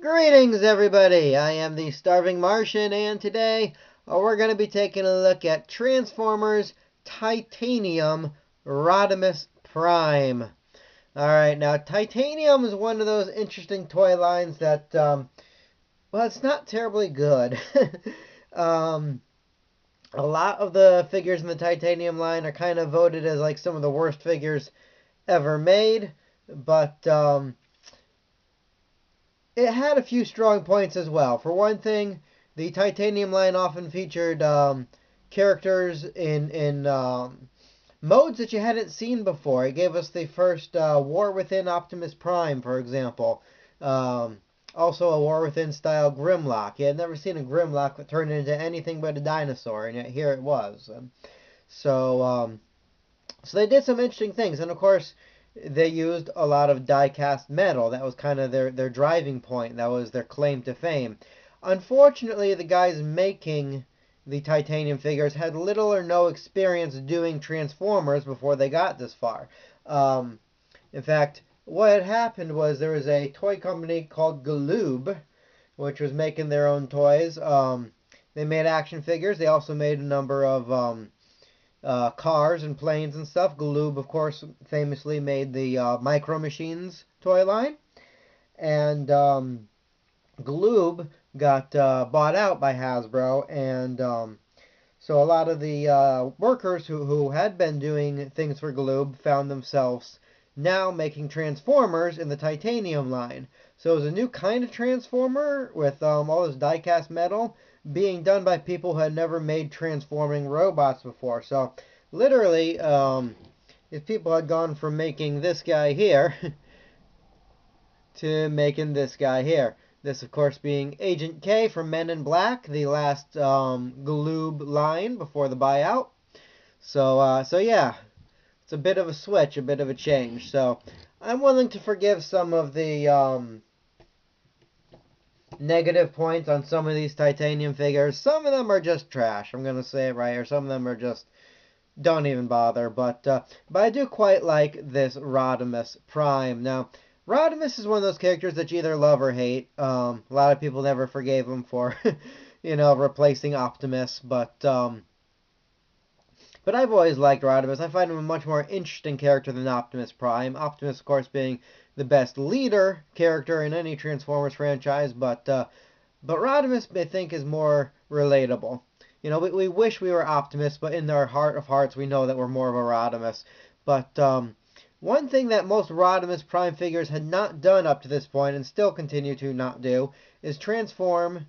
Greetings, everybody! I am the Starving Martian, and today we're going to be taking a look at Transformers Titanium Rodimus Prime. Alright, now Titanium is one of those interesting toy lines that, well, it's not terribly good. um, a lot of the figures in the Titanium line are kind of voted as like some of the worst figures ever made, but it had a few strong points as well. For one thing, the Titanium line often featured characters in modes that you hadn't seen before. It gave us the first War Within Optimus Prime, for example. Um, Also a War Within style Grimlock. You had never seen a Grimlock that turned into anything but a dinosaur, and yet here it was. So so they did some interesting things, and of course, they used a lot of die-cast metal. That was kind of their driving point. That was their claim to fame. Unfortunately, the guys making the titanium figures had little or no experience doing Transformers before they got this far. In fact, what had happened was there was a toy company called Galoob, which was making their own toys. They made action figures. They also made a number of cars and planes and stuff. Galoob, of course, famously made the Micro Machines toy line. And Galoob got bought out by Hasbro. And so a lot of the workers who had been doing things for Galoob found themselves now making Transformers in the Titanium line. So it was a new kind of Transformer with all this die-cast metal being done by people who had never made transforming robots before. So literally, if people had gone from making this guy here to making this guy here. This, of course, being Agent K from Men in Black, the last Galoob line before the buyout. So yeah, it's a bit of a switch, a bit of a change. So I'm willing to forgive some of the negative points on some of these titanium figures. Some of them are just trash. I'm gonna say it right here. Some of them are just don't even bother. But I do quite like this Rodimus Prime. Now, Rodimus is one of those characters that you either love or hate. A lot of people never forgave him for, replacing Optimus, but I've always liked Rodimus. I find him a much more interesting character than Optimus Prime. Optimus, of course, being the best leader character in any Transformers franchise, but Rodimus, I think, is more relatable. We wish we were Optimus, but in our heart of hearts, we know that we're more of a Rodimus. But one thing that most Rodimus Prime figures had not done up to this point, and still continue to not do, is transform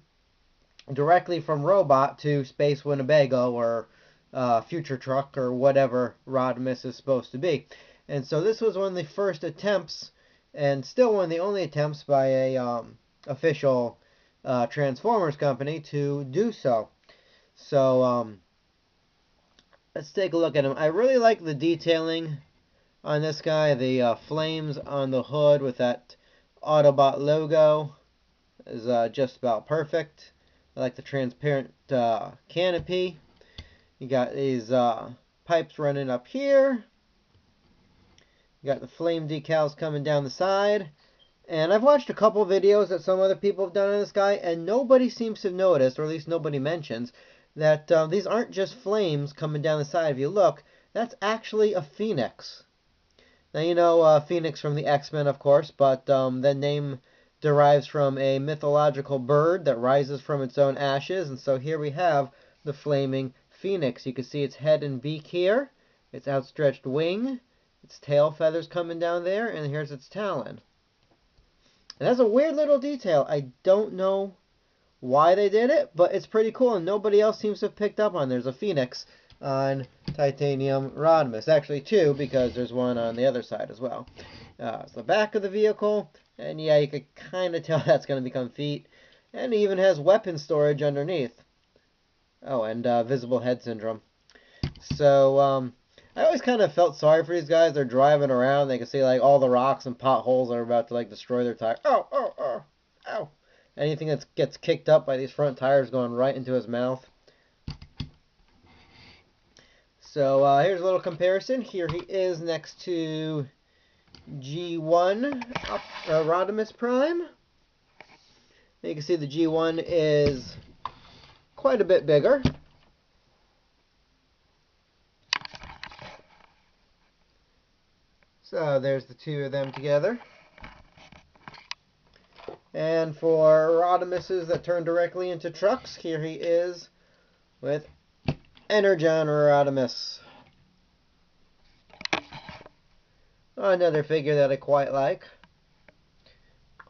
directly from robot to Space Winnebago or Future Truck or whatever Rodimus is supposed to be. And so this was one of the first attempts, and still one of the only attempts by a official Transformers company to do so. So let's take a look at him. I really like the detailing on this guy. The flames on the hood with that Autobot logo is just about perfect. I like the transparent canopy. You got these pipes running up here. You got the flame decals coming down the side. And I've watched a couple videos that some other people have done on this guy, and nobody seems to have noticed, or at least nobody mentions, that these aren't just flames coming down the side. If you look, that's actually a phoenix. Now, Phoenix from the X-Men, of course, but the name derives from a mythological bird that rises from its own ashes, and so here we have the flaming phoenix. You can see its head and beak here, its outstretched wing, its tail feathers coming down there, and here's its talon. And that's a weird little detail. I don't know why they did it, but it's pretty cool, and nobody else seems to have picked up on. There's a phoenix on Titanium Rodimus. Actually, two, because there's one on the other side as well. It's the back of the vehicle, and yeah, you could kind of tell that's going to become feet. And it even has weapon storage underneath. Oh, and visible head syndrome. So, I always kind of felt sorry for these guys. They're driving around. They can see, like, all the rocks and potholes that are about to, like, destroy their tire. Oh, oh, oh, ow. Anything that gets kicked up by these front tires going right into his mouth. So, here's a little comparison. Here he is next to G1 Rodimus Prime. You can see the G1 is quite a bit bigger. So there's the two of them together. And for Rodimuses that turn directly into trucks, here he is with Energon Rodimus. Another figure that I quite like.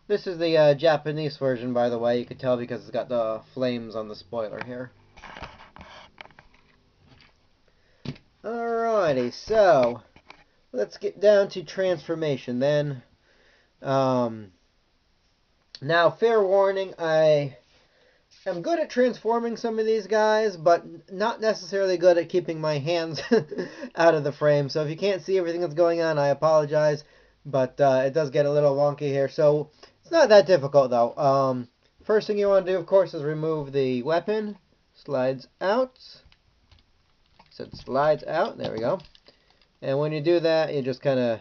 This is the Japanese version, by the way. You can tell because it's got the flames on the spoiler here. Alrighty, so let's get down to transformation then. Now, fair warning, I am good at transforming some of these guys, but not necessarily good at keeping my hands out of the frame. So if you can't see everything that's going on, I apologize, but it does get a little wonky here. So it's not that difficult, though. First thing you want to do, of course, is remove the weapon. Slides out. Said slides out. There we go. And when you do that, you just kind of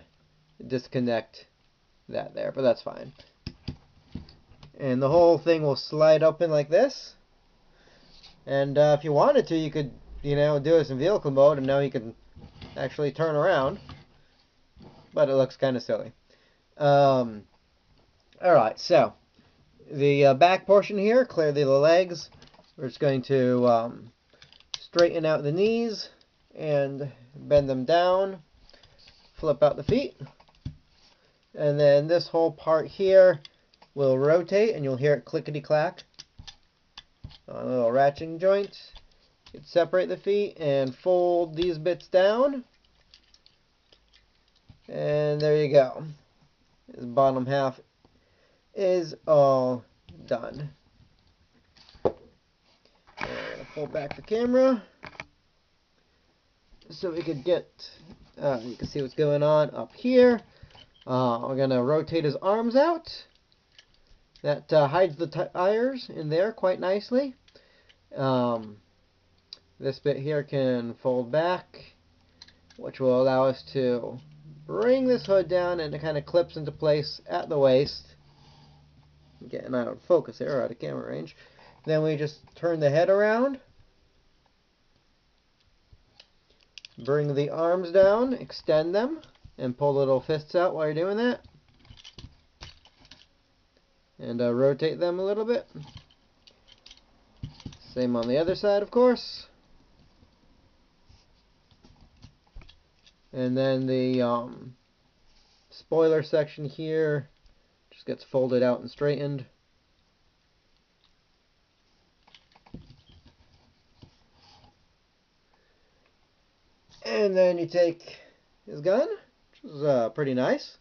disconnect that there, but that's fine. And the whole thing will slide open like this. And if you wanted to, you could, do this in vehicle mode, and now you can actually turn around. But it looks kind of silly. Alright, so the back portion here, clearly the legs. We're just going to straighten out the knees and bend them down. Flip out the feet. And then this whole part here will rotate, and you'll hear it clickety-clack on a little ratcheting joint. You can separate the feet and fold these bits down. And there you go. This bottom half is all done. And I'm going to pull back the camera so we could get, you can see what's going on up here. We're going to rotate his arms out. That hides the tires in there quite nicely. This bit here can fold back, which will allow us to bring this hood down, and it kind of clips into place at the waist. I'm getting out of focus here, out of camera range. Then we just turn the head around. Bring the arms down, extend them, and pull the little fists out while you're doing that. And rotate them a little bit. Same on the other side, of course. And then the spoiler section here just gets folded out and straightened. And then you take his gun, which is pretty nice.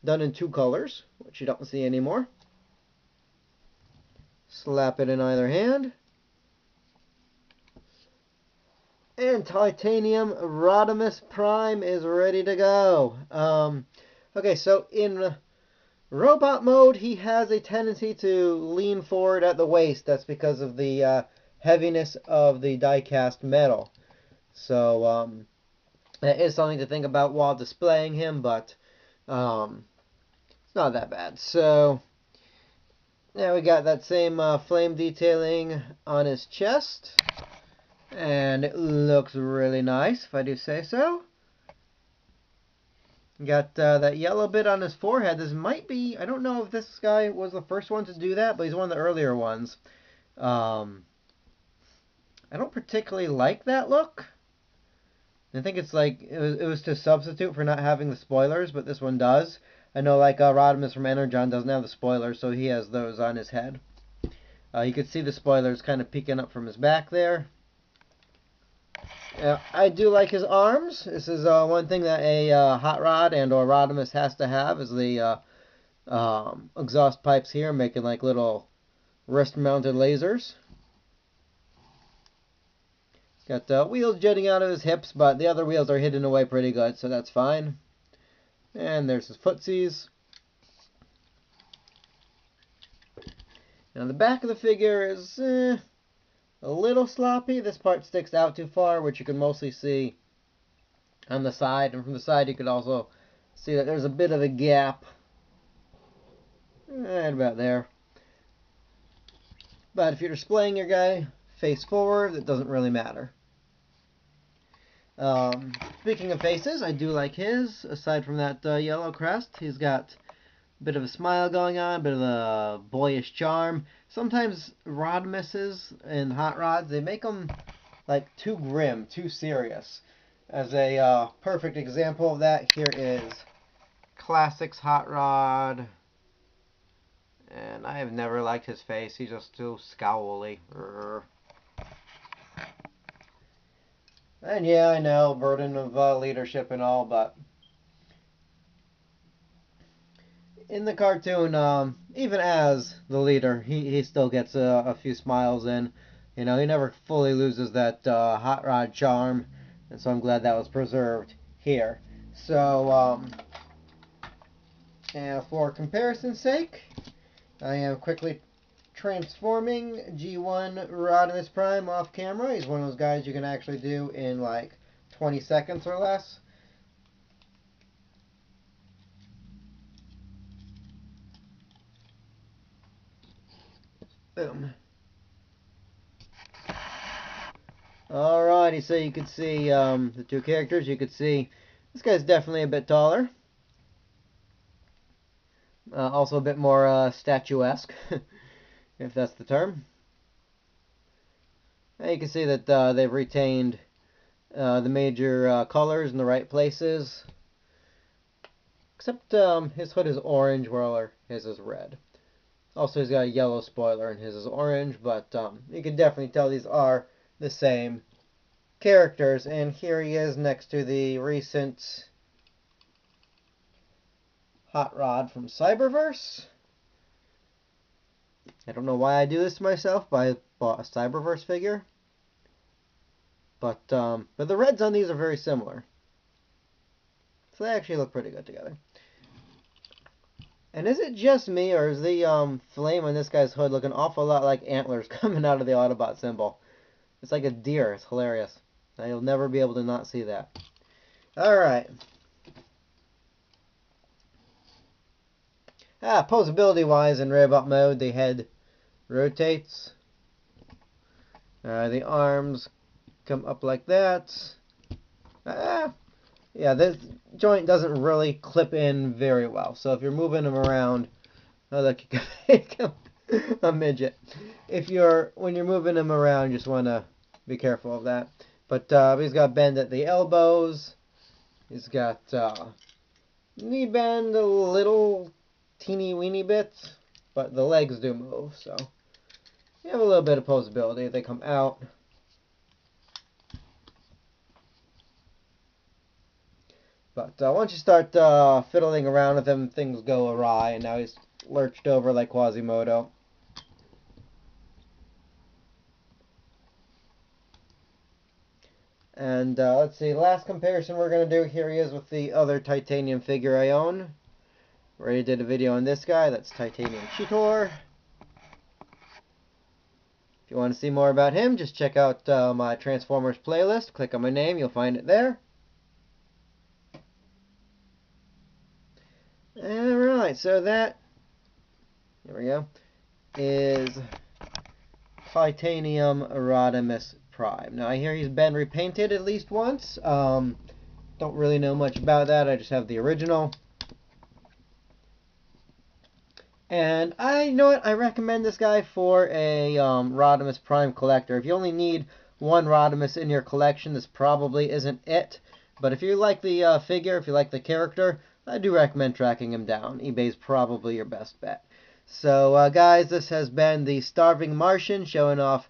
Done in 2 colors, which you don't see anymore. Slap it in either hand. And Titanium Rodimus Prime is ready to go. Okay, so in robot mode, he has a tendency to lean forward at the waist. That's because of the heaviness of the die-cast metal. So that is something to think about while displaying him, but it's not that bad. So now we got that same flame detailing on his chest. And it looks really nice, if I do say so. Got that yellow bit on his forehead. This might be, I don't know if this guy was the first one to do that, but he's one of the earlier ones. I don't particularly like that look. I think it's like, it was to substitute for not having the spoilers, but this one does. I know like Rodimus from Energon doesn't have the spoilers, so he has those on his head. You can see the spoilers kind of peeking up from his back there. I do like his arms. This is one thing that a Hot Rod and or Rodimus has to have, is the exhaust pipes here, making like little wrist-mounted lasers. He's got wheels jutting out of his hips, but the other wheels are hidden away pretty good, so that's fine. And there's his footsies. Now the back of the figure is a little sloppy. This part sticks out too far, which you can mostly see on the side. And from the side you could also see that there's a bit of a gap. Right about there. But if you're displaying your guy face forward, it doesn't really matter. Speaking of faces, I do like his. Aside from that yellow crest, he's got a bit of a smile going on, a bit of a boyish charm. Sometimes Rodimuses and Hot Rods, they make them like too grim, too serious. As a perfect example of that, here is Classics Hot Rod. And I have never liked his face. He's just too scowly. And yeah, I know, burden of leadership and all, but in the cartoon, even as the leader, he still gets a few smiles in. You know, he never fully loses that hot rod charm, and so I'm glad that was preserved here. So, and for comparison's sake, I am quickly transforming G1 Rodimus Prime off camera. He's one of those guys you can actually do in like 20 seconds or less. Boom. Alrighty, so you could see the two characters. You could see this guy's definitely a bit taller. Also a bit more statuesque, if that's the term. And you can see that they've retained the major colors in the right places. Except his hood is orange, while his is red. Also, he's got a yellow spoiler, and his is orange, but you can definitely tell these are the same characters. And here he is next to the recent Hot Rod from Cyberverse. I don't know why I do this to myself, but I bought a Cyberverse figure. But the reds on these are very similar. So they actually look pretty good together. And is it just me, or is the flame on this guy's hood look an awful lot like antlers coming out of the Autobot symbol? It's like a deer. It's hilarious. Now you'll never be able to not see that. Alright. Posability-wise, in Robot mode, the head rotates. The arms come up like that. Yeah, this joint doesn't really clip in very well. So if you're moving them around, oh look, a midget. When you're moving them around, you just want to be careful of that. But he's got bend at the elbows. He's got knee bend a little teeny weeny bit, but the legs do move, so you have a little bit of posability. They come out. But once you start fiddling around with him, things go awry, and now he's lurched over like Quasimodo. And let's see, last comparison we're going to do, here he is with the other titanium figure I own. Already did a video on this guy, that's Titanium Cheetor. If you want to see more about him, just check out my Transformers playlist. Click on my name, you'll find it there. Alright, so that, here we go, is Titanium Rodimus Prime. Now I hear he's been repainted at least once. Don't really know much about that, I just have the original. And you know what, I recommend this guy for a Rodimus Prime collector. If you only need one Rodimus in your collection, this probably isn't it. But if you like the figure, if you like the character, I do recommend tracking him down. eBay's probably your best bet. So, guys, this has been the Starving Martian showing off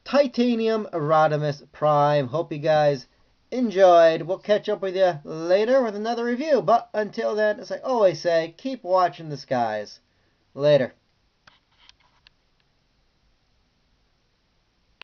Titanium Rodimus Prime. Hope you guys enjoyed. We'll catch up with you later with another review. But until then, as I always say, keep watching the skies. Later.